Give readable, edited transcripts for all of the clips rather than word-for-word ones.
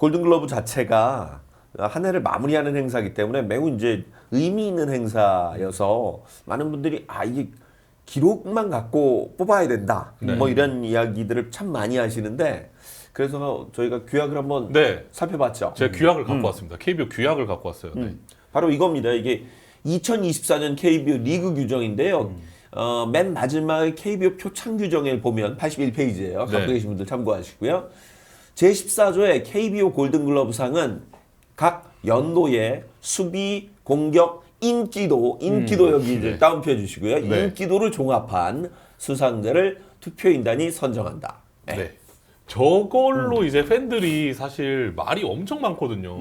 골든글러브 자체가 한 해를 마무리하는 행사이기 때문에 매우 이제 의미 있는 행사여서 많은 분들이 이게 기록만 갖고 뽑아야 된다. 네. 뭐 이런 이야기들을 참 많이 하시는데 그래서 저희가 규약을 한번 네. 살펴봤죠. 제가 규약을 갖고 왔습니다. KBO 규약을 갖고 왔어요. 네. 바로 이겁니다. 이게 2024년 KBO 리그 규정인데요. 맨 마지막에 KBO 표창 규정을 보면 81페이지예요. 갖고 네. 계신 분들 참고하시고요. 제14조의 KBO 골든글러브상은 각 연도의 수비, 공격, 인기도 여기 이제 네. 다운표 주시고요. 네. 인기도를 종합한 수상자를 투표인단이 선정한다. 네. 저걸로 이제 팬들이 사실 말이 엄청 많거든요.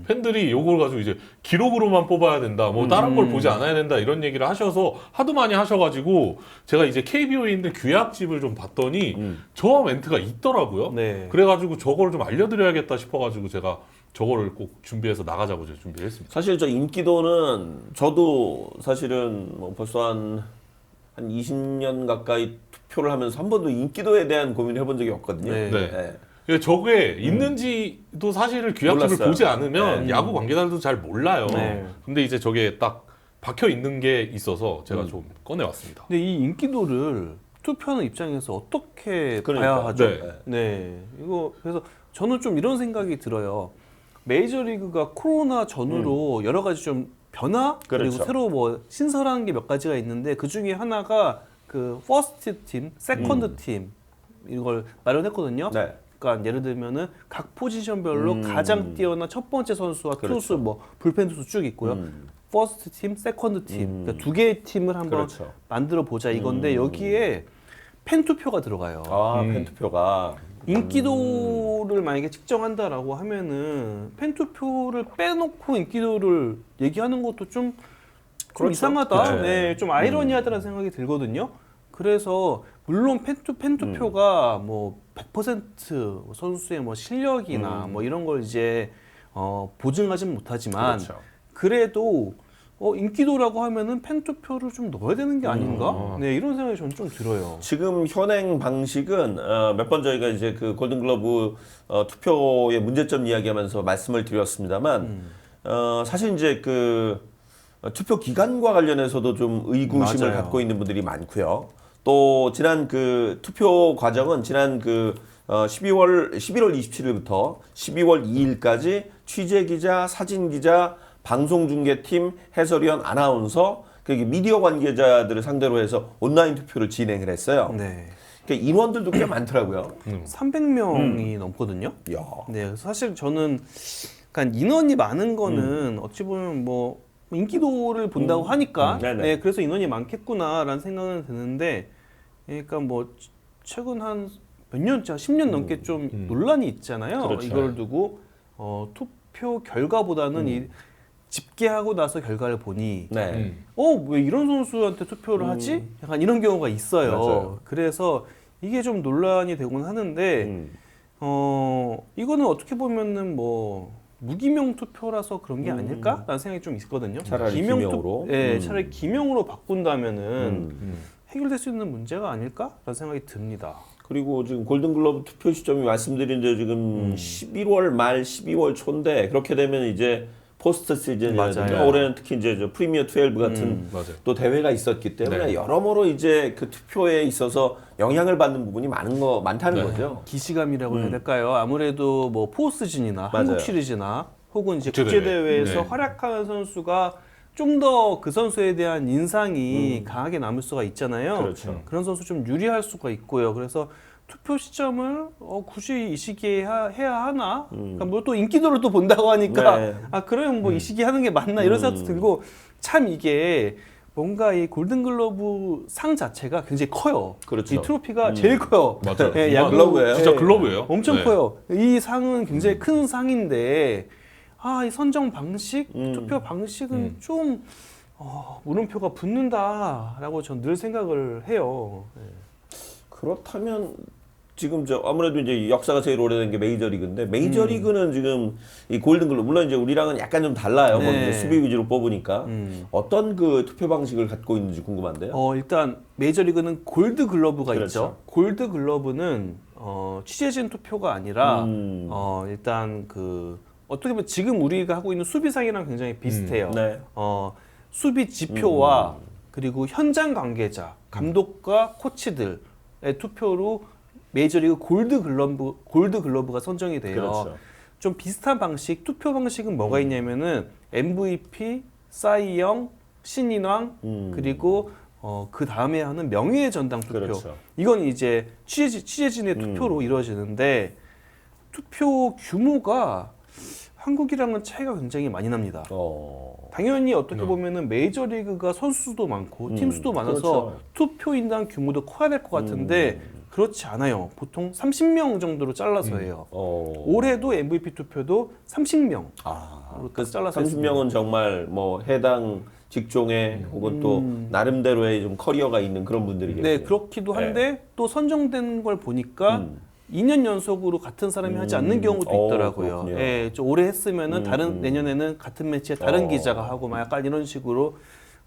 팬들이 요걸 가지고 이제 기록으로만 뽑아야 된다, 뭐 다른 걸 보지 않아야 된다 이런 얘기를 하셔서 하도 많이 하셔가지고 제가 이제 KBO에 있는 규약집을 좀 봤더니 저 멘트가 있더라고요. 네. 그래가지고 저거를 좀 알려드려야겠다 싶어가지고 제가 저거를 꼭 준비해서 나가자고 제가 준비했습니다. 사실 저 인기도는 저도 사실은 뭐 벌써 한 20년 가까이 투표를 하면서 한 번도 인기도에 대한 고민을 해본 적이 없거든요. 네. 네. 저게 있는지도 사실을 규약집을 몰랐어요. 보지 않으면 네. 야구 관계자들도 잘 몰라요. 네. 근데 이제 저게 딱 박혀 있는 게 있어서 제가 좀 꺼내왔습니다. 근데 이 인기도를 투표하는 입장에서 어떻게 그러니까. 봐야 하죠? 네. 네. 이거 그래서 저는 좀 이런 생각이 들어요. 메이저리그가 코로나 전후로 여러 가지 좀 변화 그렇죠. 그리고 새로 뭐 신설하는 게 몇 가지가 있는데 그 중에 하나가 그 퍼스트 팀, 세컨드 팀 이걸 마련했거든요. 네. 그러니까 예를 들면은 각 포지션별로 가장 뛰어난 첫 번째 선수와 그렇죠. 투수 뭐 불펜 투수 쭉 있고요. 퍼스트 팀, 세컨드 팀 그러니까 두 개의 팀을 한번 그렇죠. 만들어 보자 이건데 여기에 팬 투표가 들어가요. 팬투표가 인기도를 만약에 측정한다라고 하면은 팬 투표를 빼놓고 인기도를 얘기하는 것도 좀 그렇죠. 이상하다. 네. 네, 좀 아이러니하다는 생각이 들거든요. 그래서 물론 팬 투표가 뭐 100% 선수의 뭐 실력이나 뭐 이런 걸 이제 보증하진 못하지만 그렇죠. 그래도 인기도라고 하면은 팬 투표를 좀 넣어야 되는 게 아닌가? 네, 이런 생각이 저는 좀 들어요. 지금 현행 방식은 몇 번 저희가 이제 그 골든글러브 투표의 문제점 이야기하면서 말씀을 드렸습니다만 사실 이제 그 투표 기간과 관련해서도 좀 의구심을 맞아요. 갖고 있는 분들이 많고요. 또 지난 그 투표 과정은 지난 그 11월 27일부터 12월 2일까지 취재 기자, 사진 기자, 방송중계팀, 해설위원, 아나운서, 미디어 관계자들을 상대로 해서 온라인 투표를 진행을 했어요. 네. 그러니까 인원들도 꽤 많더라고요. 300명이 넘거든요. 야. 네, 사실 저는 그러니까 인원이 많은 거는 어찌 보면 뭐 인기도를 본다고 하니까 네네. 네, 그래서 인원이 많겠구나라는 생각은 드는데 그러니까 뭐 최근 한 몇 년째 10년 넘게 좀 논란이 있잖아요. 그렇죠. 이걸 두고 투표 결과보다는 이 집계하고 나서 결과를 보니 네. 왜 이런 선수한테 투표를 하지? 약간 이런 경우가 있어요. 맞아요. 그래서 이게 좀 논란이 되곤 하는데 이거는 어떻게 보면은 뭐 무기명 투표라서 그런 게 아닐까라는 생각이 좀 있거든요. 차라리 기명 기명으로? 네, 차라리 기명으로 바꾼다면은 해결될 수 있는 문제가 아닐까라는 생각이 듭니다. 그리고 지금 골든글러브 투표 시점이 말씀드린 대로 지금 11월 말 12월 초인데 그렇게 되면 이제 포스트 시즌이라든가 맞아요. 올해는 특히 이제 저 프리미어 12 같은 맞아요. 또 대회가 있었기 때문에 네. 여러모로 이제 그 투표에 있어서 영향을 받는 부분이 많다는 네. 거죠. 기시감이라고 해야 될까요? 아무래도 뭐 포스트진이나 맞아요. 한국 시리즈나 혹은 이제 국제대회. 국제대회에서 네. 활약하는 선수가 좀 더 그 선수에 대한 인상이 강하게 남을 수가 있잖아요. 그렇죠. 그런 선수 좀 유리할 수가 있고요. 그래서 투표 시점을 굳이 이 시기에 해야 하나? 그러니까 뭐 또 인기도를 또 본다고 하니까 네. 그러면 뭐 이 시기에 하는 게 맞나 이런 생각도 들고 참 이게 뭔가 이 골든글러브 상 자체가 굉장히 커요. 그렇죠. 이 트로피가 제일 커요. 맞아요. 예, 이만 야구- 글러브예요. 진짜 예, 글러브예요. 엄청 네. 커요. 이 상은 굉장히 큰 상인데 이 선정 방식, 투표 방식은 좀 물음표가 붙는다라고 전 늘 생각을 해요. 그렇다면 지금 아무래도 이제 역사가 제일 오래된 게 메이저리그인데 메이저리그는 지금 이 골든글러브 물론 이제 우리랑은 약간 좀 달라요. 네. 거기 이제 수비 위주로 뽑으니까 어떤 그 투표 방식을 갖고 있는지 궁금한데요. 일단 메이저리그는 골드 글러브가 그렇죠. 있죠. 골드 글러브는 취재진 투표가 아니라 일단 그 어떻게 보면 지금 우리가 하고 있는 수비상이랑 굉장히 비슷해요. 네. 수비 지표와 그리고 현장 관계자, 감독과 코치들의 투표로 메이저리그 골드글러브가 선정이 돼요. 그렇죠. 좀 비슷한 방식, 투표 방식은 뭐가 있냐면은 MVP, 사이영, 신인왕 그리고 그 다음에 하는 명예의 전당 투표. 그렇죠. 이건 이제 취재진의 투표로 이루어지는데 투표 규모가 한국이랑은 차이가 굉장히 많이 납니다. 당연히 어떻게 보면은 메이저리그가 선수도 많고 팀 수도 많아서 그렇죠. 투표인당 규모도 커야 될 것 같은데 그렇지 않아요. 보통 30명 정도로 잘라서 해요. 올해도 MVP 투표도 30명. 그 잘라서 30명은 정말 뭐 해당 직종에 혹은 또 나름대로의 좀 커리어가 있는 그런 분들이겠죠. 네, 그렇기도 한데 또 선정된 걸 보니까 2년 연속으로 같은 사람이 하지 않는 경우도 있더라고요. 그렇군요. 예, 좀 오래 했으면은 다른 내년에는 같은 매치에 다른 기자가 하고 막 약간 이런 식으로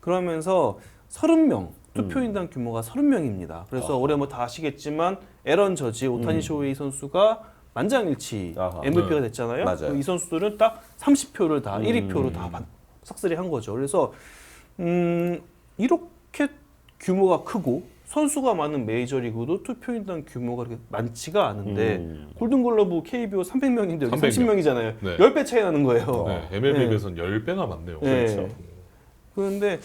그러면서 30명 투표인당 규모가 30명입니다. 그래서 올해 뭐 다 아시겠지만 에런 저지, 오타니 쇼헤이 선수가 만장일치 아하. MVP가 됐잖아요. 맞아요. 이 선수들은 딱 30표를 다 1위 표로 다 싹쓸이 한 거죠. 그래서 이렇게 규모가 크고 선수가 많은 메이저리그도 투표인당 규모가 그렇게 많지가 않은데 골든글러브 KBO 300명인데 여기 300명. 30명이잖아요. 네. 10배 차이 나는 거예요. 네, MLB 비해서는 10배나 많네요. 네. 그렇죠. 그런데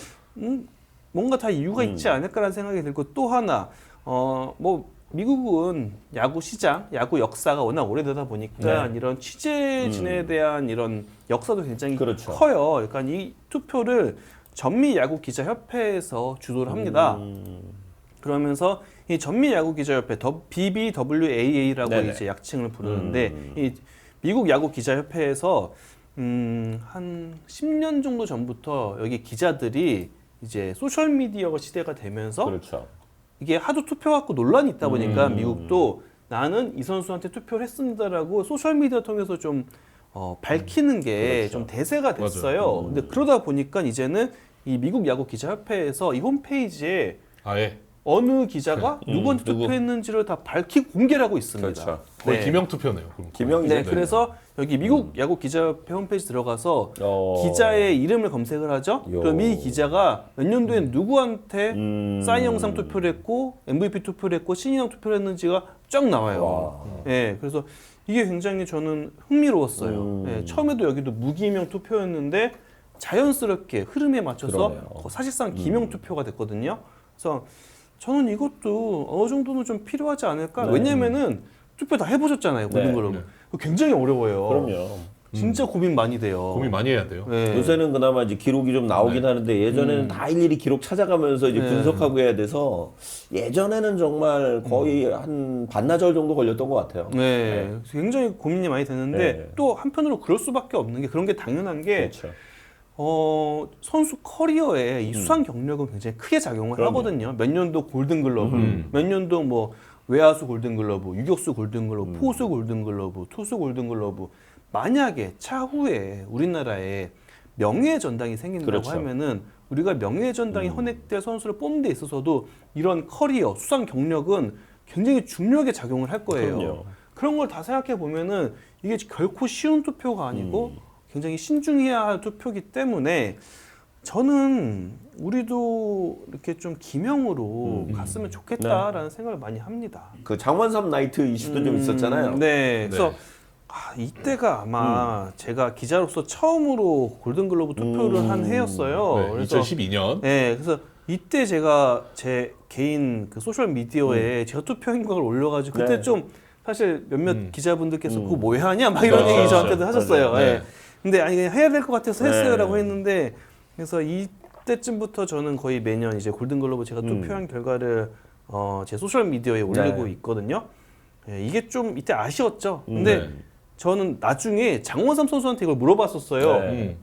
뭔가 다 이유가 있지 않을까라는 생각이 들고 또 하나 뭐 미국은 야구 시장, 야구 역사가 워낙 오래되다 보니까 이런 취재진에 대한 이런 역사도 굉장히 그렇죠. 커요. 그러니까 이 투표를 전미 야구 기자 협회에서 주도를 합니다. 그러면서 이 전미 야구 기자 협회 BBWAA라고 네네. 이제 약칭을 부르는데 이 미국 야구 기자 협회에서 한 10년 정도 전부터 여기 기자들이 이제 소셜 미디어 시대가 되면서 그렇죠. 이게 하도 투표받고 논란이 있다 보니까 미국도 나는 이 선수한테 투표를 했습니다라고 소셜 미디어 통해서 좀 밝히는 게 좀 대세가 됐어요. 근데 그러다 보니까 이제는 이 미국 야구 기자 협회에서 이 홈페이지에 아예 어느 기자가 누구한테 누구. 투표했는지를 다 밝히고 공개를 하고 있습니다. 그렇죠. 거의 네. 기명 투표네요. 그럼. 기명이죠. 네, 그래서 여기 미국 야구 기자협회 홈페이지 들어가서 기자의 이름을 검색을 하죠. 요. 그럼 이 기자가 몇 년도에 누구한테 사인 영상 투표를 했고 MVP 투표를 했고 신인왕 투표를 했는지가 쫙 나와요. 예, 그래서 이게 굉장히 저는 흥미로웠어요. 예, 처음에도 여기도 무기명 투표였는데 자연스럽게 흐름에 맞춰서 그러네요. 사실상 기명 투표가 됐거든요. 그래서 저는 이것도 어느 정도는 좀 필요하지 않을까. 왜냐면은 투표 다 해보셨잖아요. 골든글러브. 굉장히 어려워요. 그럼요. 진짜 고민 많이 돼요. 고민 많이 해야 돼요. 네. 요새는 그나마 이제 기록이 좀 나오긴 하는데 예전에는 다 일일이 기록 찾아가면서 이제 분석하고 해야 돼서 예전에는 정말 거의 한 반나절 정도 걸렸던 것 같아요. 네. 그래서 굉장히 고민이 많이 되는데 네. 또 한편으로 그럴 수밖에 없는 게 그런 게 당연한 게 그렇죠. 선수 커리어에 이 수상 경력은 굉장히 크게 작용을 그럼요. 하거든요. 몇 년도 골든글러브, 몇 년도 뭐 외야수 골든글러브, 유격수 골든글러브, 포수 골든글러브, 투수 골든글러브. 만약에 차후에 우리나라에 명예의 전당이 생긴다고 그렇죠. 하면은 우리가 명예의 전당에 헌액될 선수를 뽑는 데 있어서도 이런 커리어, 수상 경력은 굉장히 중요하게 작용을 할 거예요. 그럼요. 그런 걸 다 생각해 보면은 이게 결코 쉬운 투표가 아니고 굉장히 신중해야 할 투표이기 때문에 저는 우리도 이렇게 좀 기명으로 갔으면 좋겠다라는 생각을 많이 합니다. 그 장원삼 나이트 이슈도 좀 있었잖아요. 네. 그래서 이때가 아마 제가 기자로서 처음으로 골든글러브 투표를 한 해였어요. 네, 그래서 2012년. 네, 그래서 이때 제가 제 개인 그 소셜 미디어에 제가 투표 행각을 올려가지고 그때 네. 좀 사실 몇몇 기자분들께서 그거 뭐 하냐 막 이런 그렇죠. 얘기 저한테도 하셨어요. 맞아요. 네. 네. 근데 아니 그냥 해야 될 것 같아서 했어요라고 네. 했는데 그래서 이때쯤부터 저는 거의 매년 이제 골든글러브 제가 투표한 결과를 제 소셜 미디어에 올리고 네. 있거든요. 예, 이게 좀 이때 아쉬웠죠. 근데 네. 저는 나중에 장원삼 선수한테 이걸 물어봤었어요. 네.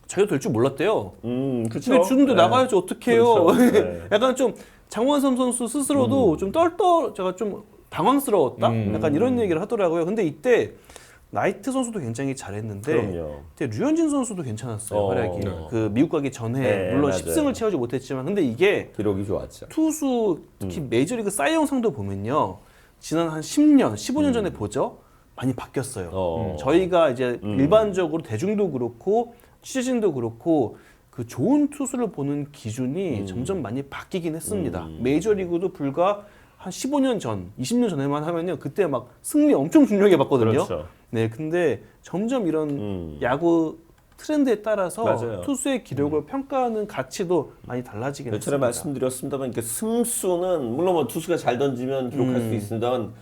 자기가 될 줄 몰랐대요. 그렇죠. 근데 주는데 네. 나가야지 어떡해요. 그렇죠. 네. 약간 좀 장원삼 선수 스스로도 좀 제가 좀 당황스러웠다. 약간 이런 얘기를 하더라고요. 근데 이때 나이트 선수도 굉장히 잘했는데 그럼요. 그때 류현진 선수도 괜찮았어요. 활약이. 네. 그 미국 가기 전에 네, 물론 맞아요. 10승을 채우지 못했지만 근데 이게 기록이 좋았죠. 투수 특히 메이저리그 사이영상도 보면요. 지난 한 10년, 15년 전에 보죠. 많이 바뀌었어요. 저희가 이제 일반적으로 대중도 그렇고 취재진도 그렇고 그 좋은 투수를 보는 기준이 점점 많이 바뀌긴 했습니다. 메이저리그도 불과 한 15년 전, 20년 전에만 하면요. 그때 막 승리 엄청 중요하게 봤거든요. 그렇죠. 네, 근데 점점 이런 야구 트렌드에 따라서 맞아요. 투수의 기록을 평가하는 가치도 많이 달라지긴 전에 했습니다. 말씀드렸습니다만 이렇게 승수는 물론 뭐 투수가 잘 던지면 기록할 수 있습니다만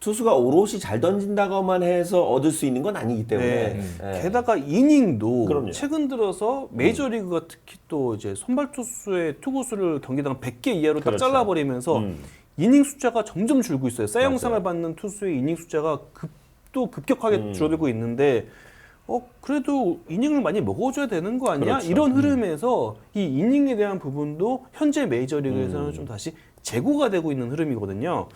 투수가 오롯이 잘 던진다고만 해서 얻을 수 있는 건 아니기 때문에 네. 네. 게다가 이닝도 그럼요. 최근 들어서 메이저리그가 특히 또 이제 선발 투수의 투구수를 경기당 100개 이하로 딱 그렇죠. 잘라버리면서 이닝 숫자가 점점 줄고 있어요. 사 맞아요. 영상을 받는 투수의 이닝 숫자가 급격하게 줄어들고 있는데 그래도 이닝을 많이 먹어줘야 되는 거 아니야? 그렇죠. 이런 흐름에서 이 이닝에 대한 부분도 현재 메이저리그에서는 좀 다시 재고가 되고 있는 흐름이거든요.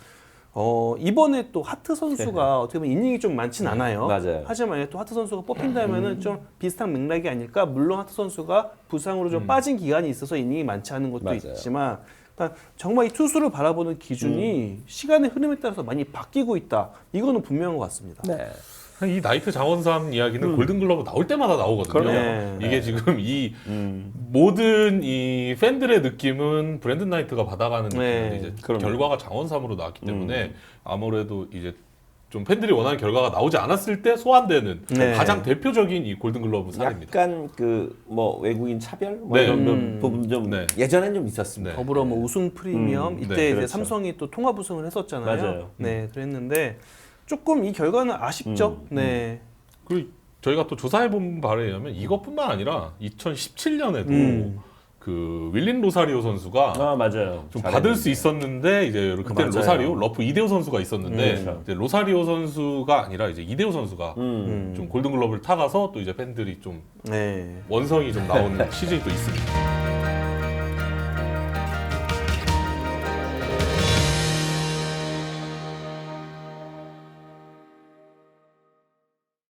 이번에 또 하트 선수가 어떻게 보면 이닝이 좀 많진 않아요. 맞아요. 하지만 또 하트 선수가 뽑힌다면은 좀 비슷한 맥락이 아닐까. 물론 하트 선수가 부상으로 좀 빠진 기간이 있어서 이닝이 많지 않은 것도 맞아요. 있지만 일단 정말 이 투수를 바라보는 기준이 시간의 흐름에 따라서 많이 바뀌고 있다. 이거는 분명한 것 같습니다. 네. 이 나이트 장원삼 이야기는 골든글러브 나올 때마다 나오거든요. 그럼요. 이게 지금 이 모든 이 팬들의 느낌은 브랜든 나이트가 받아가는 느낌인데 이제 그럼요. 결과가 장원삼으로 나왔기 때문에 아무래도 이제 좀 팬들이 원하는 결과가 나오지 않았을 때 소환되는 네. 가장 대표적인 이 골든글러브 사례입니다. 약간 그 뭐 외국인 차별 뭐 네. 이런 부분 좀 네. 예전엔 좀 있었습니다. 네. 더불어 뭐 우승 프리미엄 이때 네, 이제 그렇죠. 삼성이 또 통합 우승을 했었잖아요. 맞아요. 네, 그랬는데 조금 이 결과는 아쉽죠. 네. 그리고 저희가 또 조사해본 바에 의하면 이것뿐만 아니라 2017년에도 그 윌린 로사리오 선수가 아 맞아요. 좀 잘했는데. 받을 수 있었는데 이제 그때 맞아요. 로사리오 러프 이대호 선수가 있었는데 그렇죠. 이제 로사리오 선수가 아니라 이제 이대호 선수가 좀 골든글러브를 타가서 또 이제 팬들이 좀 네. 원성이 좀 나오는 시즌이 또 있습니다.